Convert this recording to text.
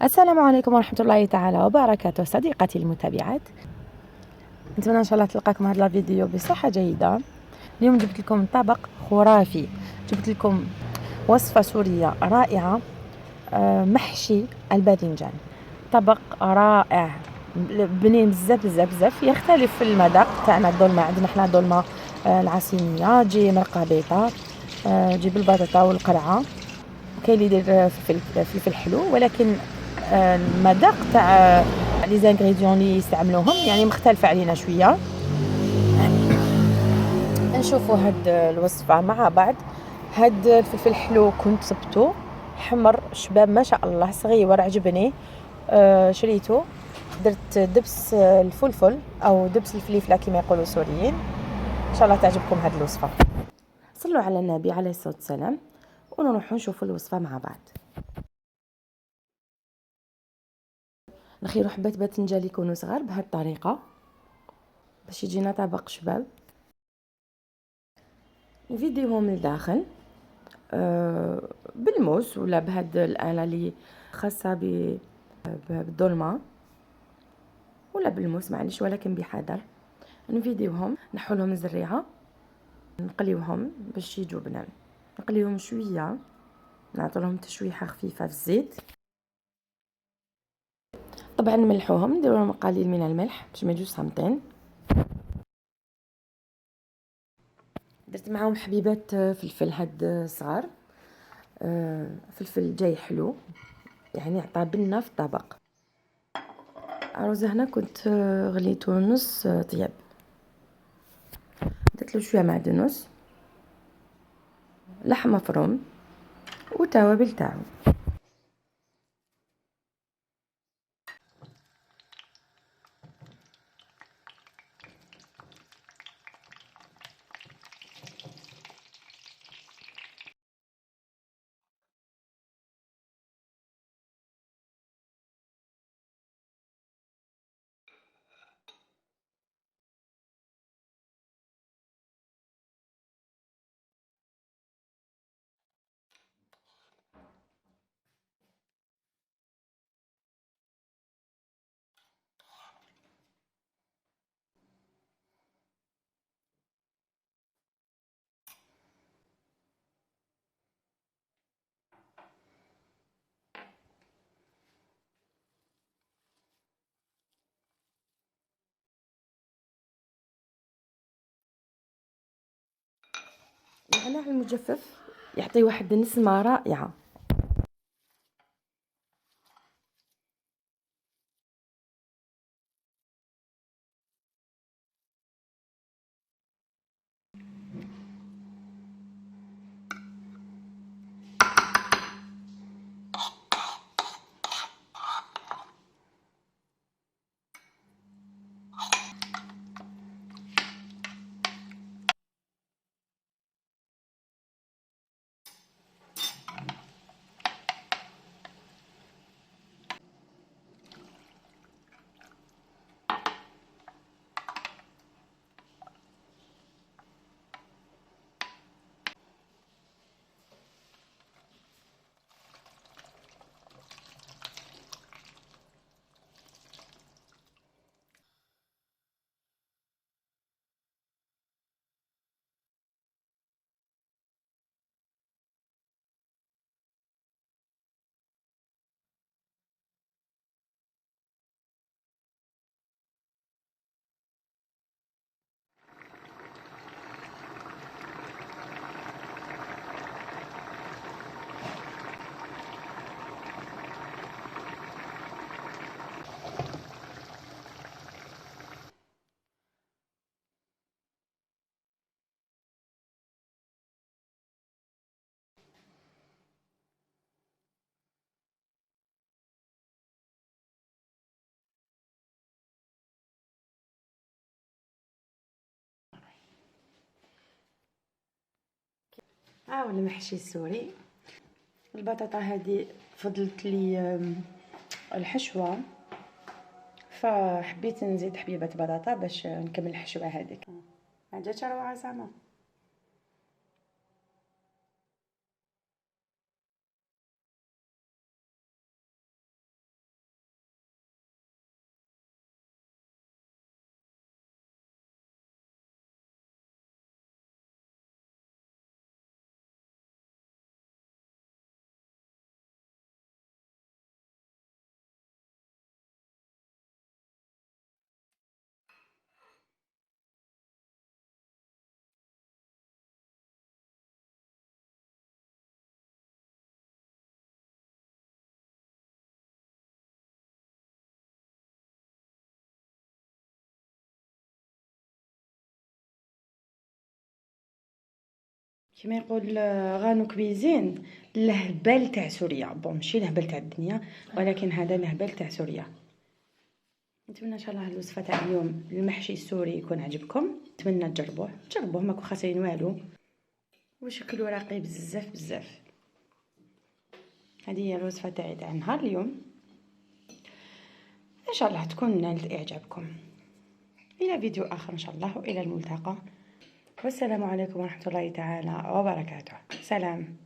السلام عليكم ورحمة الله تعالى وبركاته صديقتي المتابعات. نتمنى ان شاء الله تلقاكم هذا الفيديو بصحة جيدة. اليوم جبت لكم طبق خرافي، جبت لكم وصفة سورية رائعة، محشي الباذنجان. طبق رائع بنين بزاف بزاف بزاف، يختلف في المذاق تاعنا. الدولمة عندنا حنا دولمة العسينية، تجي مرقة بيضاء، تجي بالبطاطا والقرعة، كاين اللي يدير فلفل حلو، ولكن المذاق تاع لي زانغريديون اللي يستعملوهم يعني مختلفه علينا شويه. نشوفوا هاد الوصفه مع بعض. هاد الفلفل الحلو كنت صبته حمر شباب ما شاء الله، صغير عجبني، شريته. درت دبس الفلفل او دبس الفليفله كما يقولوا السوريين. ان شاء الله تعجبكم هاد الوصفه. صلوا على النبي عليه الصلاه والسلام ونروحوا نشوفوا الوصفه مع بعض. نخيروا حبات باذنجان يكونوا صغار بهذه الطريقه باش يجينا طبق شباب. نفيديوهم من الداخل بالموس ولا بهاد الآلة اللي خاصة بالظلمة، ولا بالموس معليش، ولكن بحذر. نفيديوهم، نحولهم الزريعة، نقليوهم باش يجوا بنان. نقليوهم شوية، نعطيلهم تشويحة خفيفة في الزيت. طبعا نملحوهم، نديرو لهم قليل من الملح باش ما يجوش صامتين. درت معاهم حبيبات فلفل هاد صغار، فلفل جاي حلو يعني عطى بنة في الطبق. الرز هنا كنت غليته نص طياب، درت له شويه معدنوس، لحم مفروم وتوابل تاعو. النعناع المجفف يعطي واحد النسمه رائعه. هاو المحشي السوري. البطاطا هذه فضلت لي الحشوه، فحبيت نزيد حبيبه بطاطا باش نكمل الحشوه هذيك. ما جاتش روعه زعما. كما يقول غانو كويزين الهبال تاع سوريا. بون ماشي الهبال تاع الدنيا، ولكن هذا الهبال تاع سوريا. نتمنى ان شاء الله الوصفه تاع اليوم المحشي السوري يكون عجبكم. نتمنى تجربوه ماكو خاسرين والو، وشكلوا راقي بزاف بزاف. هذه هي الوصفه تاعي تاع نهار اليوم، ان شاء الله تكون نالت اعجابكم. الى فيديو اخر ان شاء الله، والى الملتقى، والسلام عليكم ورحمه الله تعالى وبركاته. سلام.